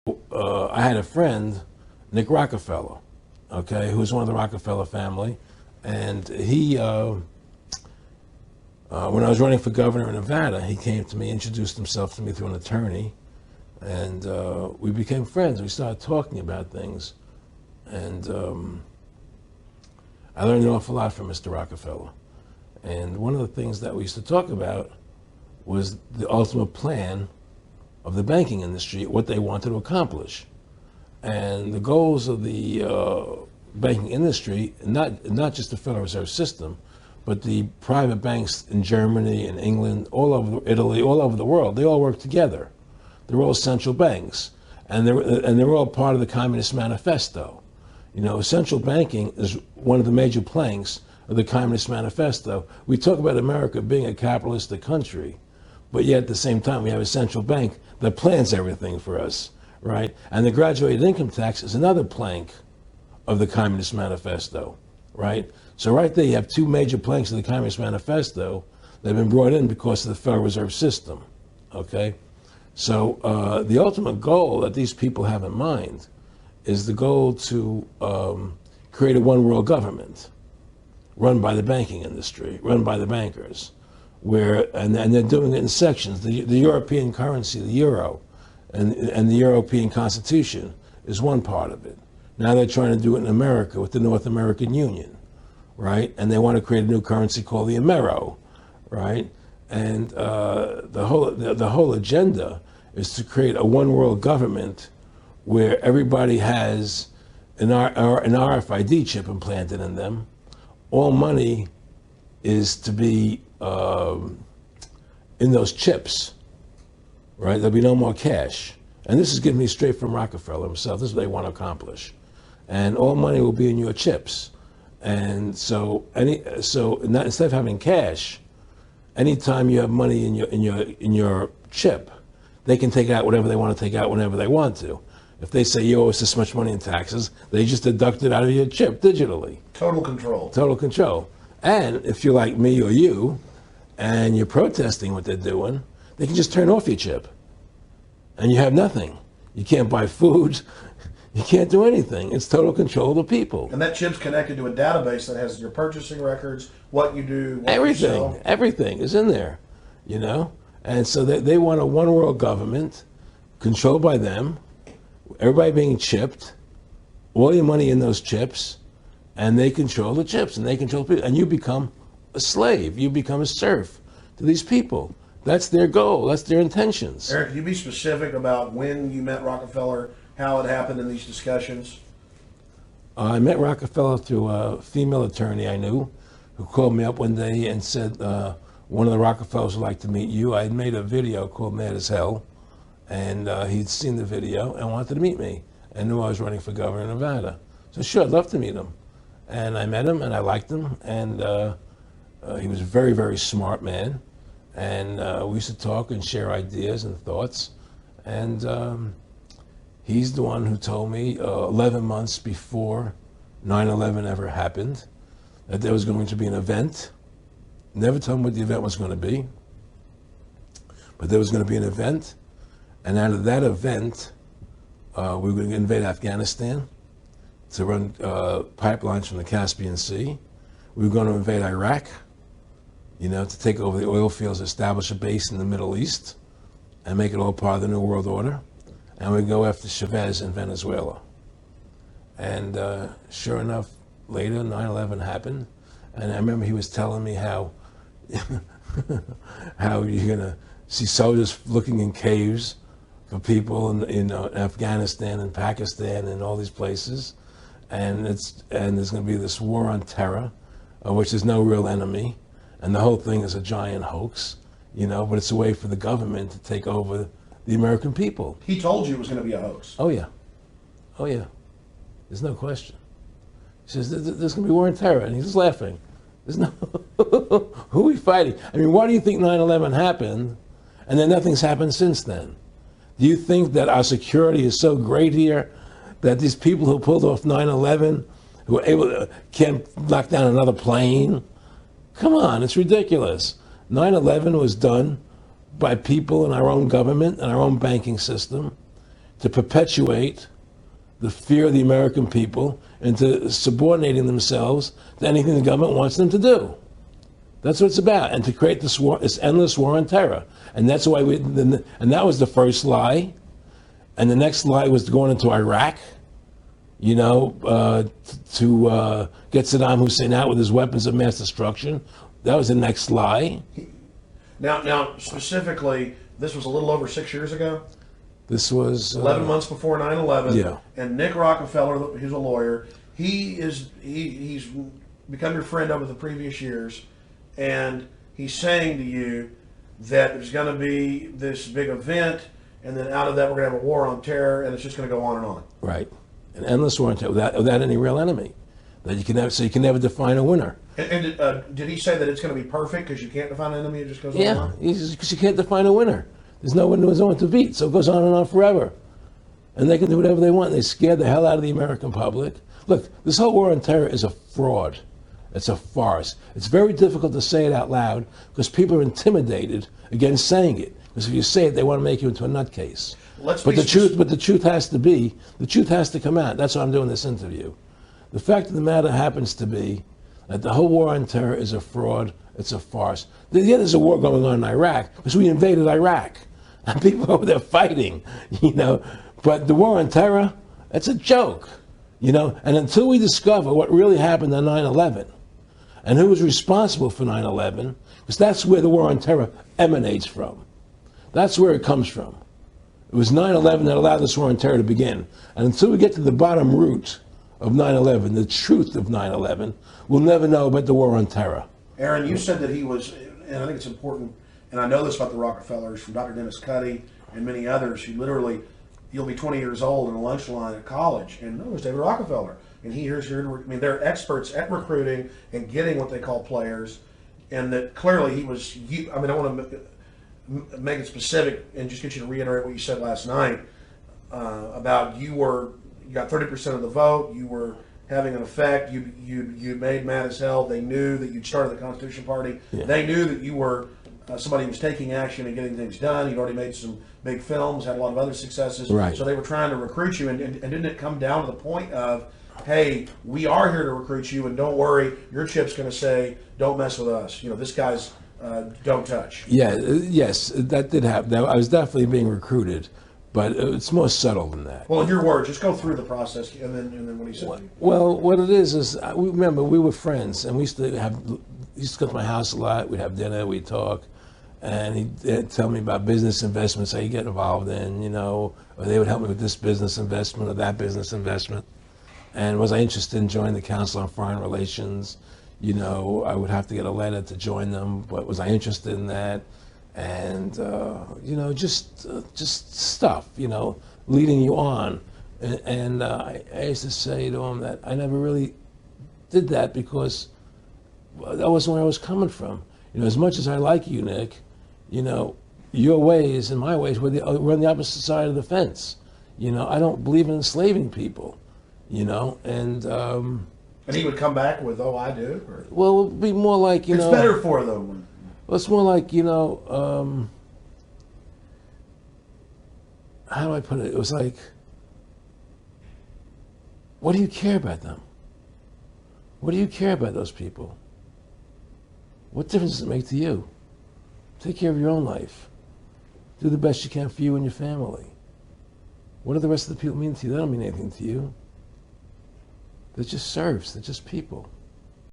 I had a friend, Nick Rockefeller, okay, who was one of the Rockefeller family, and he, when I was running for governor in Nevada, he came to me, introduced himself to me through an attorney, and we became friends. We started talking about things, and I learned an awful lot from Mr. Rockefeller. And one of the things that we used to talk about was the ultimate plan of the banking industry, what they wanted to accomplish. And the goals of the banking industry, not just the Federal Reserve System, but the private banks in Germany and England, all over Italy, all over the world, they all work together. They're all central banks, and they're all part of the Communist Manifesto. You know, central banking is one of the major planks of the Communist Manifesto. We talk about America being a capitalistic country, but yet at the same time we have a central bank that plans everything for us, right? And the graduated income tax is another plank of the Communist Manifesto, right? So right there you have two major planks of the Communist Manifesto that have been brought in because of the Federal Reserve System, okay? So the ultimate goal that these people have in mind is the goal to create a one world government run by the banking industry, run by the bankers, and they're doing it in sections. The European currency, the euro, and the European Constitution is one part of it. Now they're trying to do it in America with the North American Union, right? And they want to create a new currency called the Amero, right? And the whole agenda is to create a one world government where everybody has an RFID chip implanted in them. All money is to be in those chips, right? There'll be no more cash. And this is given me straight from Rockefeller himself. This is what they want to accomplish. And all money will be in your chips. And so instead of having cash, anytime you have money in your chip, they can take out whatever they want to take out whenever they want to. If they say you owe us this much money in taxes, they just deduct it out of your chip digitally. Total control. Total control. And if you're like me or you, and you're protesting what they're doing, they can just turn off your chip. And you have nothing. You can't buy food. You can't do anything. It's total control of the people. And that chip's connected to a database that has your purchasing records, what you do, what everything, you sell. Everything is in there, you know? And so they want a one world government controlled by them, everybody being chipped, all your money in those chips, and they control the chips, and they control people. And you become a slave. You become a serf to these people. That's their goal. That's their intentions. Eric, can you be specific about when you met Rockefeller, how it happened in these discussions? I met Rockefeller through a female attorney I knew who called me up one day and said, one of the Rockefellers would like to meet you. I had made a video called Mad as Hell, and he'd seen the video and wanted to meet me and knew I was running for governor of Nevada. So sure, I'd love to meet him. And I met him and I liked him, and he was a very, very smart man. And we used to talk and share ideas and thoughts. And he's the one who told me 11 months before 9/11 ever happened that there was going to be an event. Never told me what the event was going to be, but there was going to be an event. And out of that event, we were going to invade Afghanistan to run pipelines from the Caspian Sea. We were going to invade Iraq, you know, to take over the oil fields, establish a base in the Middle East, and make it all part of the New World Order. And we'd go after Chavez in Venezuela. And sure enough, later, 9/11 happened. And I remember he was telling me how how you're going to see soldiers looking in caves for people in Afghanistan and Pakistan and all these places. And there's going to be this war on terror, which there's no real enemy. And the whole thing is a giant hoax, you know, but it's a way for the government to take over the American people. He told you it was going to be a hoax. Oh, yeah. Oh, yeah. There's no question. He says, there's going to be war on terror. And he's just laughing. There's no, who are we fighting? I mean, why do you think 9/11 happened and then nothing's happened since then? Do you think that our security is so great here that these people who pulled off 9/11, who were able to, can't knock down another plane? Come on, it's ridiculous. 9/11 was done by people in our own government and our own banking system to perpetuate the fear of the American people into subordinating themselves to anything the government wants them to do. That's what it's about, and to create this endless war on terror. And that's why and that was the first lie. And the next lie was going into Iraq, you know, to get Saddam Hussein out with his weapons of mass destruction. That was the next lie. Now, specifically, this was a little over 6 years ago. This was 11 months before 9/11. Yeah. And Nick Rockefeller, who's a lawyer, he's become your friend over the previous years, and he's saying to you that there's going to be this big event, and then out of that we're going to have a war on terror, and it's just going to go on and on. Right, an endless war on terror without any real enemy. That you can never, so you can never define a winner. And did he say that it's going to be perfect because you can't define an enemy? It just goes on and Yeah, on? because you can't define a winner. There's no one to beat, so it goes on and on forever. And they can do whatever they want. They scare the hell out of the American public. Look, this whole war on terror is a fraud. It's a farce. It's very difficult to say it out loud because people are intimidated against saying it. Because if you say it, they want to make you into a nutcase. But the truth has to come out. That's why I'm doing this interview. The fact of the matter happens to be that the whole war on terror is a fraud. It's a farce. Yeah, there's a war going on in Iraq because we invaded Iraq. And people over there fighting, you know. But the war on terror, it's a joke, you know. And until we discover what really happened on 9/11 and who was responsible for 9/11, because that's where the war on terror emanates from. That's where it comes from. It was 9/11 that allowed this war on terror to begin. And until we get to the bottom root of 9/11, the truth of 9/11, we'll never know about the war on terror. Aaron, you said that he was, and I think it's important, and I know this about the Rockefellers from Dr. Dennis Cuddy and many others who literally, you'll be 20 years old in a lunch line at college, and no, there's David Rockefeller. And here's your, I mean, they're experts at recruiting and getting what they call players, and that clearly he was, I mean, I want to make it specific and just get you to reiterate what you said last night about you got 30% of the vote, you were having an effect, you made mad as hell, they knew that you'd started the Constitution Party, Yeah. They knew that you were somebody who was taking action and getting things done, you'd already made some big films, had a lot of other successes, Right. So they were trying to recruit you, and didn't it come down to the point of, hey, we are here to recruit you, and don't worry, your chip's going to say, don't mess with us, you know, this guy's don't touch. Yeah, yes, that did happen. I was definitely being recruited, but it's more subtle than that. Well, in your words, just go through the process, and then what he said to you. Well, what it is remember we were friends, and we used to come to my house a lot. We'd have dinner, we'd talk, and he'd tell me about business investments, how you get involved in, you know, or they would help me with this business investment or that business investment. And was I interested in joining the Council on Foreign Relations? You know, I would have to get a letter to join them, but was I interested in that? And you know, just stuff, you know, leading you on. And I used to say to him that I never really did that because that wasn't where I was coming from. You know, as much as I like you, Nick, you know, your ways and my ways we're on the opposite side of the fence. You know, I don't believe in enslaving people. You know, and he would come back with, "Oh, I do." Or, well, it would be more like it's better for them. Well, it's more like, you know, how do I put it? It was like, what do you care about them? What do you care about those people? What difference does it make to you? Take care of your own life. Do the best you can for you and your family. What do the rest of the people mean to you? They don't mean anything to you. They're just serfs. They're just people.